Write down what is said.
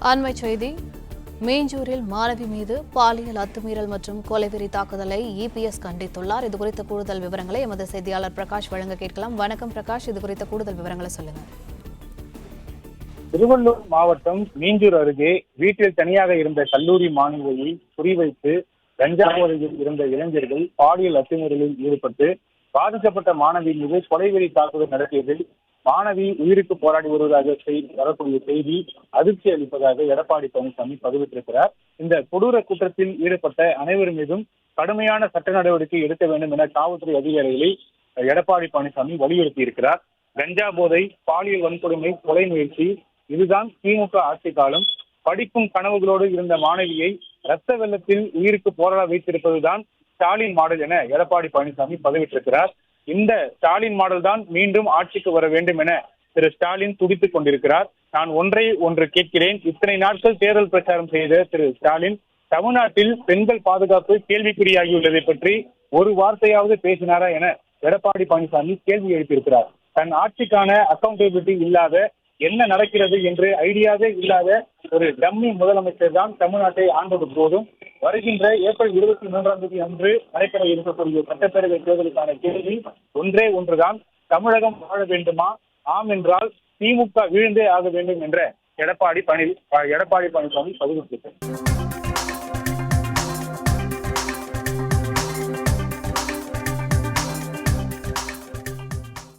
அண்மை செய்தி. மீஞ்சூரில் மாணவி மீது பாலியல் அத்துமீறல் மற்றும் கொலைவெறி தாக்குதலை இபிஎஸ் கண்டித்துள்ளார். இதுகுறித்த கூடுதல் விவரங்களை எமது செய்தியாளர் பிரகாஷ் வழங்க கேட்கலாம். வணக்கம் பிரகாஷ், இதுகுறித்த கூடுதல் விவரங்களை சொல்லுங்க. திருவள்ளூர் மாவட்டம் மீஞ்சூர் அருகே வீட்டில் தனியாக இருந்த கல்லூரி மாணவியை குறிவைத்து கஞ்சா போதையில் இருந்த இளைஞர்கள் பாலியல் அத்துமீறலில் ஈடுபட்டு பாதிக்கப்பட்ட மாணவி மீது கொலைவெறி தாக்குதல் நடத்தியதில் மாணவி உயிருக்கு போராடி வருவதாக வரக்கூடிய செய்தி அதிர்ச்சி அளிப்பதாக எடப்பாடி பழனிசாமி பதிவிட்டிருக்கிறார். இந்த கொடூர குற்றத்தில் ஈடுபட்ட அனைவர் மீதும் கடுமையான சட்ட நடவடிக்கை எடுக்க வேண்டும் என காவல்துறை அதிகாரிகளை எடப்பாடி பழனிசாமி வலியுறுத்தி இருக்கிறார். கஞ்சா போதை, பாலியல் வன்கொடுமை, கொலை முயற்சி, இதுதான் திமுக ஆட்சி காலம். படிக்கும் கனவுகளோடு இருந்த மாணவியை ரத்த வெள்ளத்தில் உயிருக்கு போராட வைத்திருப்பதுதான் ஸ்டாலின் மாடல் என எடப்பாடி பழனிசாமி பதிவிட்டிருக்கிறார். இந்த ஸ்டாலின் மாடல் தான் மீண்டும் ஆட்சிக்கு வர வேண்டும் என திரு ஸ்டாலின் துடித்துக் கொண்டிருக்கிறார். நான் ஒன்று கேட்கிறேன். இத்தனை நாட்கள் தேர்தல் பிரச்சாரம் செய்த திரு ஸ்டாலின் தமிழ்நாட்டில் பெண்கள் பாதுகாப்பு கேள்விக்குறியாகியுள்ளதை பற்றி ஒரு வார்த்தையாவது பேசினாரா என எடப்பாடி பழனிசாமி கேள்வி எழுப்பியிருக்கிறார். தன் ஆட்சிக்கான அக்கௌண்டபிலிட்டி இல்லாத, என்ன நடக்கிறது என்று ஐடியாவே இல்லாத ஒரு டம்மி முதலமைச்சர் தான் தமிழ்நாட்டை ஆண்டது போதும். வருகின்ற ஏப்ரல் 23 அன்று நடைபெற இருக்கக்கூடிய சட்டப்பேரவை தேர்தலுக்கான கேள்வி ஒன்றே ஒன்றுதான். தமிழகம் வாழ வேண்டுமா? ஆம் என்றால் திமுக வீழ்ந்தே ஆக வேண்டும் என்ற எடப்பாடி பழனிசாமி பதிவிட்டிருக்கிறார்.